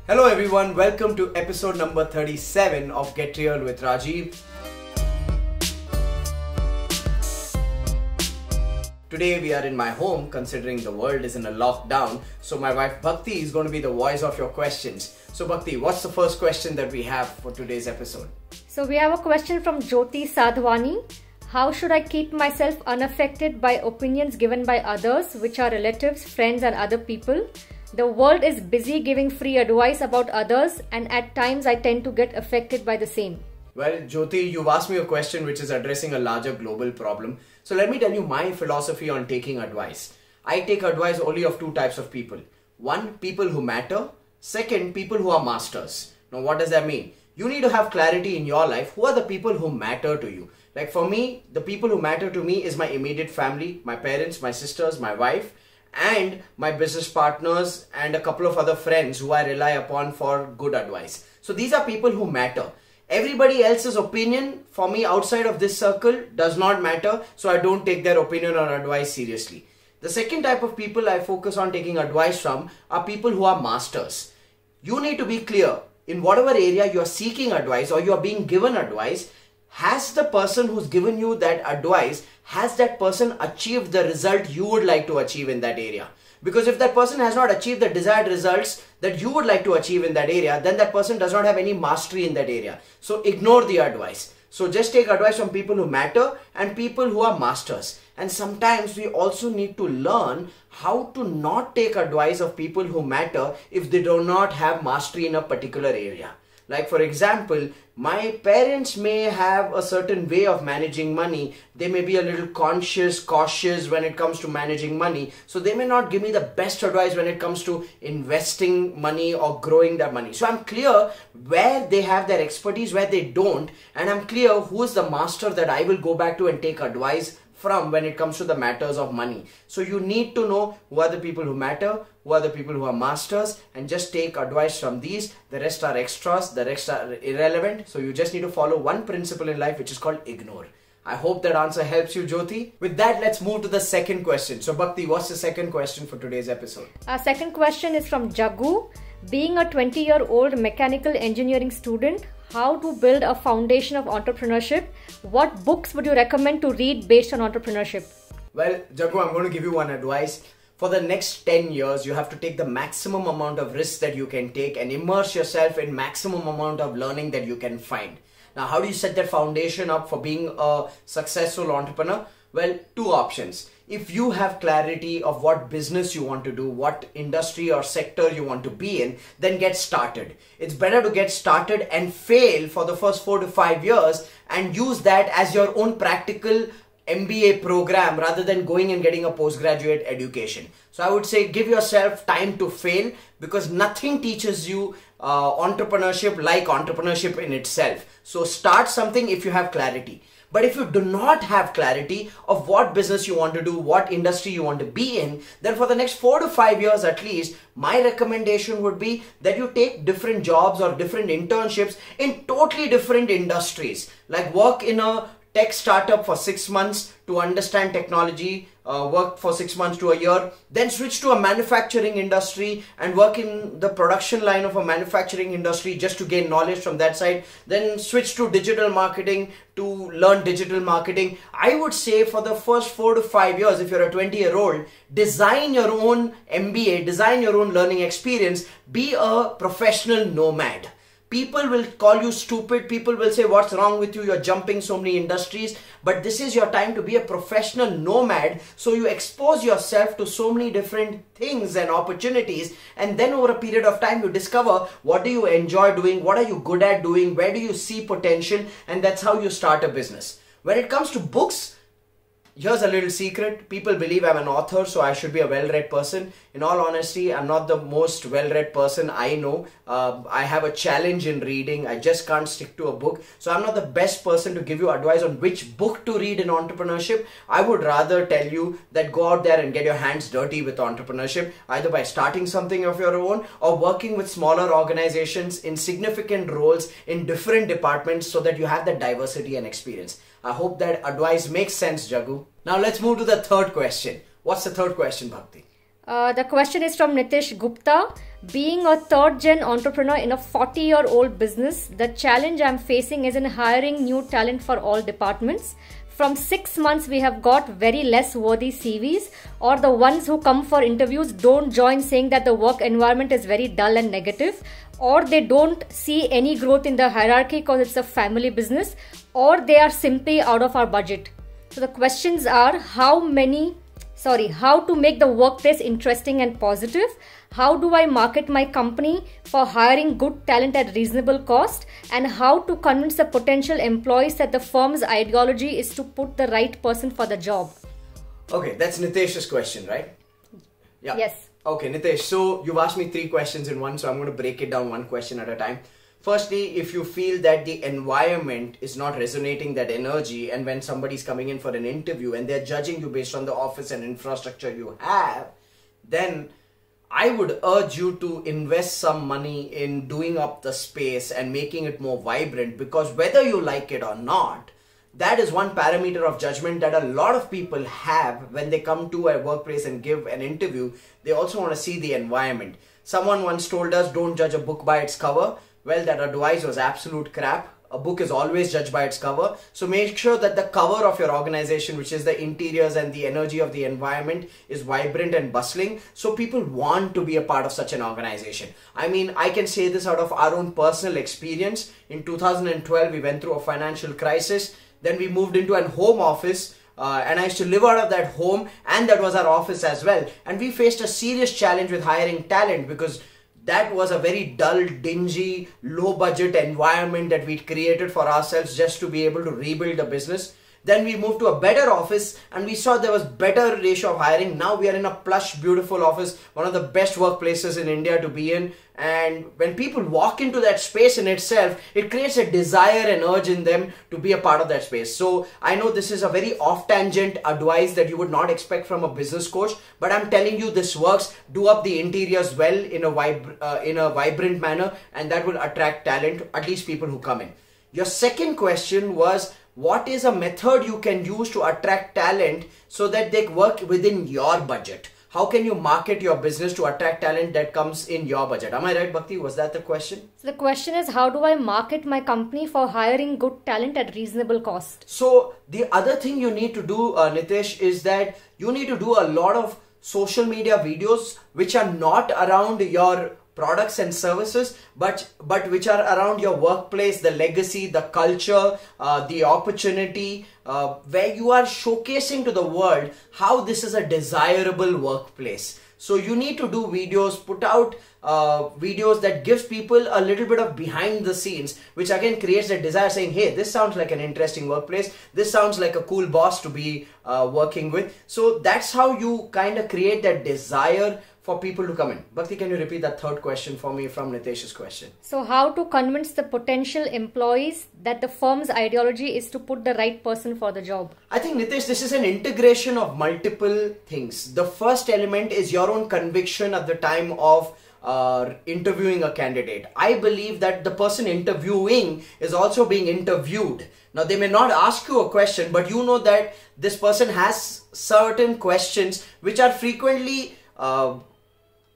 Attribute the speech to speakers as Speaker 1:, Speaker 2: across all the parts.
Speaker 1: Hello everyone, welcome to episode number 37 of Get Real with Rajiv. Today we are in my home considering the world is in a lockdown, so my wife Bhakti is going to be the voice of your questions. So Bhakti, what's the first question that we have for today's episode?
Speaker 2: So we have a question from Jyoti Sadhwani. How should I keep myself unaffected by opinions given by others, which are relatives, friends and other people? The world is busy giving free advice about others, and at times I tend to get affected by the same.
Speaker 1: Well, Jyoti, you've asked me a question which is addressing a larger global problem. So let me tell you my philosophy on taking advice. I take advice only of two types of people. One, people who matter. Second, people who are masters. Now, what does that mean? You need to have clarity in your life. Who are the people who matter to you? Like for me, the people who matter to me is my immediate family, my parents, my sisters, my wife, and my business partners and a couple of other friends who I rely upon for good advice. So these are people who matter. Everybody else's opinion for me outside of this circle does not matter, so I don't take their opinion or advice seriously. The second type of people I focus on taking advice from are people who are masters. You need to be clear in whatever area you are seeking advice or you are being given advice. Has the person who's given you that advice, has that person achieved the result you would like to achieve in that area? Because if that person has not achieved the desired results that you would like to achieve in that area, then that person does not have any mastery in that area. So ignore the advice. So just take advice from people who matter and people who are masters. And sometimes we also need to learn how to not take advice of people who matter if they do not have mastery in a particular area. Like for example, my parents may have a certain way of managing money. They may be a little cautious when it comes to managing money. So they may not give me the best advice when it comes to investing money or growing that money. So I'm clear where they have their expertise, where they don't. And I'm clear who is the master that I will go back to and take advice from when it comes to the matters of money. So you need to know who are the people who matter, who are the people who are masters, and just take advice from these. The rest are extras, the rest are irrelevant. So you just need to follow one principle in life, which is called ignore. I hope that answer helps you, Jyoti. With that, let's move to the second question. So Bhakti, what's the second question for today's episode?
Speaker 2: Our second question is from Jagu. Being a 20-year-old mechanical engineering student, how to build a foundation of entrepreneurship? What books would you recommend to read based on entrepreneurship?
Speaker 1: Well, Jagu, I'm going to give you one advice. For the next 10 years, you have to take the maximum amount of risks that you can take and immerse yourself in maximum amount of learning that you can find. Now, how do you set that foundation up for being a successful entrepreneur? Well, two options. If you have clarity of what business you want to do, what industry or sector you want to be in, then get started. It's better to get started and fail for the first 4 to 5 years and use that as your own practical MBA program rather than going and getting a postgraduate education. So I would say give yourself time to fail, because nothing teaches you entrepreneurship like entrepreneurship in itself. So start something if you have clarity. But if you do not have clarity of what business you want to do, what industry you want to be in, then for the next 4 to 5 years at least, my recommendation would be that you take different jobs or different internships in totally different industries. Like work in a tech startup for 6 months to understand technology, work for 6 months to a year, then switch to a manufacturing industry and work in the production line of a manufacturing industry just to gain knowledge from that side, then switch to digital marketing to learn digital marketing. I would say for the first 4 to 5 years, if you're a 20-year-old, design your own MBA, design your own learning experience, be a professional nomad. People will call you stupid. People will say, what's wrong with you? You're jumping so many industries. But this is your time to be a professional nomad. So you expose yourself to so many different things and opportunities. And then over a period of time, you discover what do you enjoy doing? What are you good at doing? Where do you see potential? And that's how you start a business. When it comes to books, here's a little secret. People believe I'm an author, so I should be a well-read person. In all honesty, I'm not the most well-read person I know. I have a challenge in reading. I just can't stick to a book. So I'm not the best person to give you advice on which book to read in entrepreneurship. I would rather tell you that go out there and get your hands dirty with entrepreneurship, either by starting something of your own or working with smaller organizations in significant roles in different departments so that you have that diversity and experience. I hope that advice makes sense, Jagu. Now let's move to the third question. What's the third question, Bhakti?
Speaker 2: The question is from Nitish Gupta. Being a third gen entrepreneur in a 40-year-old business, the challenge I'm facing is in hiring new talent for all departments. From 6 months, we have got very less worthy CVs, or the ones who come for interviews don't join, saying that the work environment is very dull and negative, or they don't see any growth in the hierarchy because it's a family business, or they are simply out of our budget. So the questions are how to make the workplace interesting and positive, how do I market my company for hiring good talent at reasonable cost, and how to convince the potential employees that the firm's ideology is to put the right person for the job.
Speaker 1: Okay, that's Nitesh's question, right? Yeah.
Speaker 2: Yes.
Speaker 1: Okay, Nitesh, so you've asked me 3 questions in one, so I'm going to break it down one question at a time. Firstly, if you feel that the environment is not resonating that energy, and when somebody's coming in for an interview and they're judging you based on the office and infrastructure you have, then I would urge you to invest some money in doing up the space and making it more vibrant, because whether you like it or not, that is one parameter of judgment that a lot of people have when they come to a workplace and give an interview. They also want to see the environment. Someone once told us, don't judge a book by its cover. Well, that advice was absolute crap. A book is always judged by its cover. So make sure that the cover of your organization, which is the interiors and the energy of the environment, is vibrant and bustling, so people want to be a part of such an organization. I mean, I can say this out of our own personal experience. In 2012, we went through a financial crisis. Then we moved into an home office. And I used to live out of that home, and that was our office as well. And we faced a serious challenge with hiring talent, because that was a very dull, dingy, low budget environment that we created for ourselves just to be able to rebuild the business. Then we moved to a better office and we saw there was better ratio of hiring. Now we are in a plush, beautiful office, one of the best workplaces in India to be in. And when people walk into that space in itself, it creates a desire and urge in them to be a part of that space. So I know this is a very off-tangent advice that you would not expect from a business coach, but I'm telling you this works. Do up the interiors well in a vibrant manner, and that will attract talent, at least people who come in. Your second question was, what is a method you can use to attract talent so that they work within your budget? How can you market your business to attract talent that comes in your budget? Am I right, Bhakti? Was that the question?
Speaker 2: So the question is, how do I market my company for hiring good talent at reasonable cost?
Speaker 1: So the other thing you need to do, Nitesh, is that you need to do a lot of social media videos which are not around your products and services, but which are around your workplace, the legacy, the culture, the opportunity, where you are showcasing to the world how this is a desirable workplace. So you need to do videos, put out videos that gives people a little bit of behind the scenes, which again creates a desire, saying, hey, this sounds like an interesting workplace. This sounds like a cool boss to be working with. So that's how you kind of create that desire for people to come in. Bhakti, can you repeat that third question for me from Nitesh's question?
Speaker 2: So how to convince the potential employees that the firm's ideology is to put the right person for the job?
Speaker 1: I think, Nitesh, this is an integration of multiple things. The first element is your own conviction at the time of interviewing a candidate. I believe that the person interviewing is also being interviewed. Now, they may not ask you a question, but you know that this person has certain questions which are frequently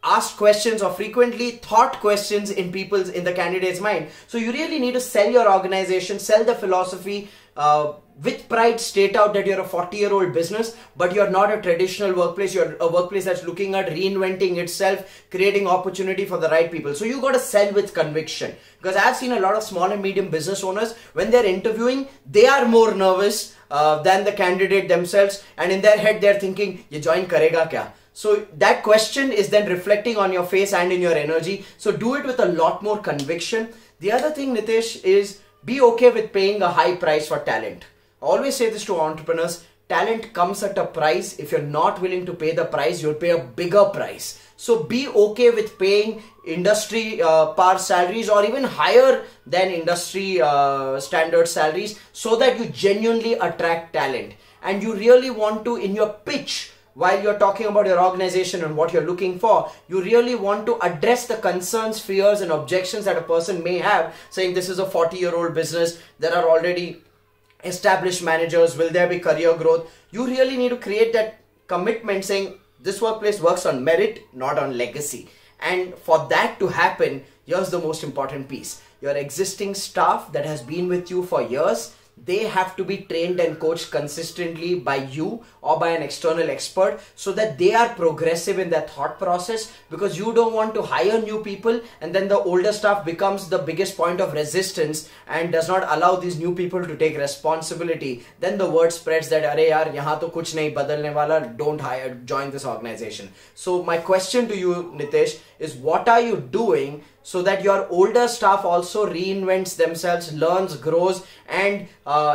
Speaker 1: asked questions or frequently thought questions in the candidate's mind. So you really need to sell your organization, sell the philosophy, with pride state out that you're a 40-year-old business, but you're not a traditional workplace. You're a workplace that's looking at reinventing itself, creating opportunity for the right people. So you got to sell with conviction, because I've seen a lot of small and medium business owners, when they're interviewing, they are more nervous than the candidate themselves, and in their head they're thinking, ye join karega kya? So that question is then reflecting on your face and in your energy. So do it with a lot more conviction. The other thing, Nitesh, is be okay with paying a high price for talent. I always say this to entrepreneurs. Talent comes at a price. If you're not willing to pay the price, you'll pay a bigger price. So be okay with paying industry par salaries or even higher than industry standard salaries, so that you genuinely attract talent. And you really want to, in your pitch, while you're talking about your organization and what you're looking for, you really want to address the concerns, fears and objections that a person may have, saying this is a 40-year-old business, there are already established managers, will there be career growth? You really need to create that commitment, saying This workplace works on merit, not on legacy. And for that to happen, here's the most important piece. Your existing staff that has been with you for years, they have to be trained and coached consistently by you or by an external expert so that they are progressive in their thought process, because you don't want to hire new people and then the older staff becomes the biggest point of resistance and does not allow these new people to take responsibility. Then the word spreads that "Arey yaar, yahan to kuch nahi badalne wala, don't hire, join this organization." So my question to you, Nitesh, is what are you doing so that your older staff also reinvents themselves, learns, grows, and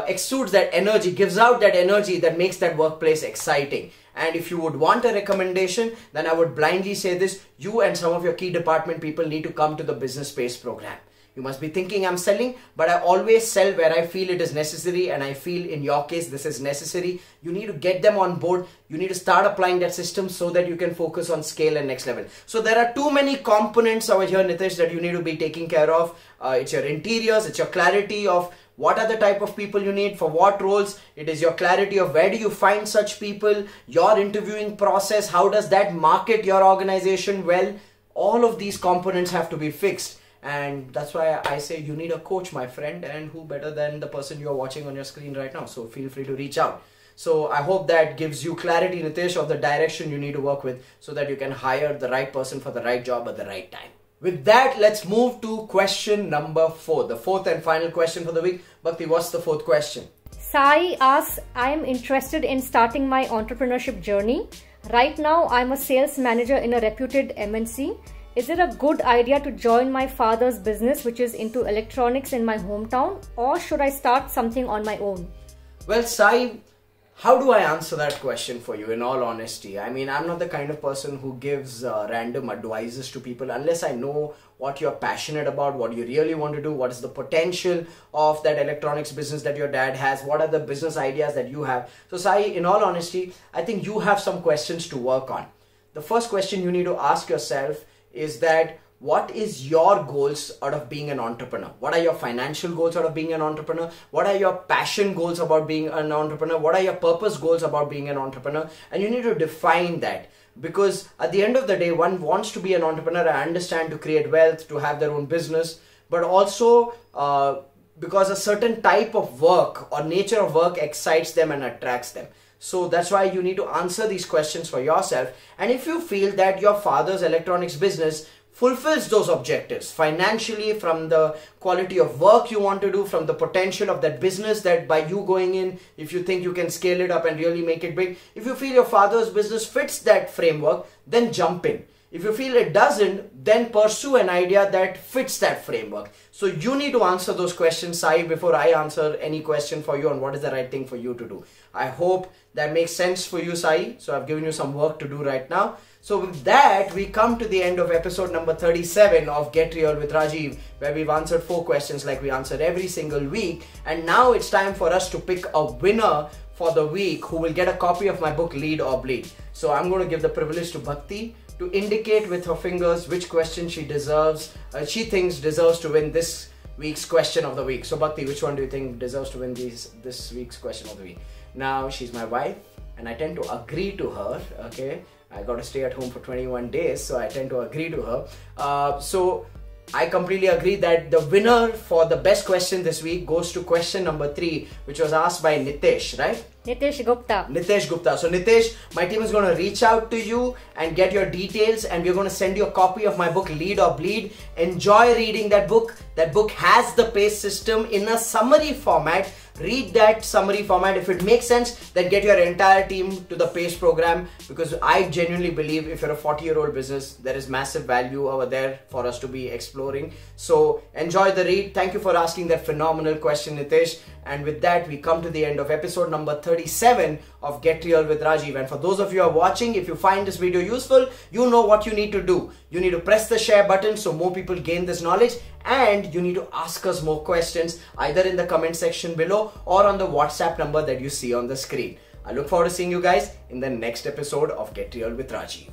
Speaker 1: exudes that energy, gives out that energy that makes that workplace exciting? And if you would want a recommendation, then I would blindly say this: you and some of your key department people need to come to the business space program. You must be thinking I'm selling, but I always sell where I feel it is necessary, and I feel in your case this is necessary. You need to get them on board. You need to start applying that system so that you can focus on scale and next level. So there are too many components over here, Nitesh, that you need to be taking care of. It's your interiors, it's your clarity of what are the type of people you need, for what roles. It is your clarity of where do you find such people, your interviewing process, how does that market your organization well. All of these components have to be fixed. And that's why I say you need a coach, my friend, and who better than the person you're watching on your screen right now. So feel free to reach out. So I hope that gives you clarity, Nitesh, of the direction you need to work with so that you can hire the right person for the right job at the right time. With that, let's move to question number 4, the fourth and final question for the week. Bhakti, what's the fourth question?
Speaker 2: Sai asks, I am interested in starting my entrepreneurship journey. Right now, I'm a sales manager in a reputed MNC. Is it a good idea to join my father's business, which is into electronics in my hometown, or should I start something on my own?
Speaker 1: Well, Sai, how do I answer that question for you in all honesty? I mean, I'm not the kind of person who gives random advices to people unless I know what you're passionate about, what you really want to do, what is the potential of that electronics business that your dad has, what are the business ideas that you have. So Sai, in all honesty, I think you have some questions to work on. The first question you need to ask yourself is that what is your goals out of being an entrepreneur? What are your financial goals out of being an entrepreneur? What are your passion goals about being an entrepreneur? What are your purpose goals about being an entrepreneur? And you need to define that, because at the end of the day, one wants to be an entrepreneur, I understand, to create wealth, to have their own business, but also because a certain type of work or nature of work excites them and attracts them. So that's why you need to answer these questions for yourself. And if you feel that your father's electronics business fulfills those objectives financially, from the quality of work you want to do, from the potential of that business, that by you going in, if you think you can scale it up and really make it big, if you feel your father's business fits that framework, then jump in. If you feel it doesn't, then pursue an idea that fits that framework. So you need to answer those questions, Sai, before I answer any question for you on what is the right thing for you to do. I hope that makes sense for you, Sai. So I've given you some work to do right now. So with that, we come to the end of episode number 37 of Get Real with Rajiv, where we've answered 4 questions like we answered every single week. And now it's time for us to pick a winner for the week who will get a copy of my book, Lead or Bleed. So I'm going to give the privilege to Bhakti to indicate with her fingers which question she thinks deserves to win this week's question of the week. So Bhakti, which one do you think deserves to win this week's question of the week? Now, she's my wife and I tend to agree to her, okay? I got to stay at home for 21 days, so I tend to agree to her. So I completely agree that the winner for the best question this week goes to question number 3, which was asked by Nitesh, right?
Speaker 2: Nitesh Gupta. Nitesh
Speaker 1: Gupta. So Nitesh, my team is going to reach out to you and get your details, and we're going to send you a copy of my book, Lead or Bleed. Enjoy reading that book. That book has the PACE system in a summary format. Read that summary format. If it makes sense, then get your entire team to the PACE program, because I genuinely believe if you're a 40-year-old business, there is massive value over there for us to be exploring. So enjoy the read. Thank you for asking that phenomenal question, Nitesh. And with that, we come to the end of episode number 37 of Get Real with Rajiv. And for those of you who are watching, if you find this video useful, you know what you need to do. You need to press the share button so more people gain this knowledge, and you need to ask us more questions either in the comment section below or on the WhatsApp number that you see on the screen. I look forward to seeing you guys in the next episode of Get Real with Rajiv.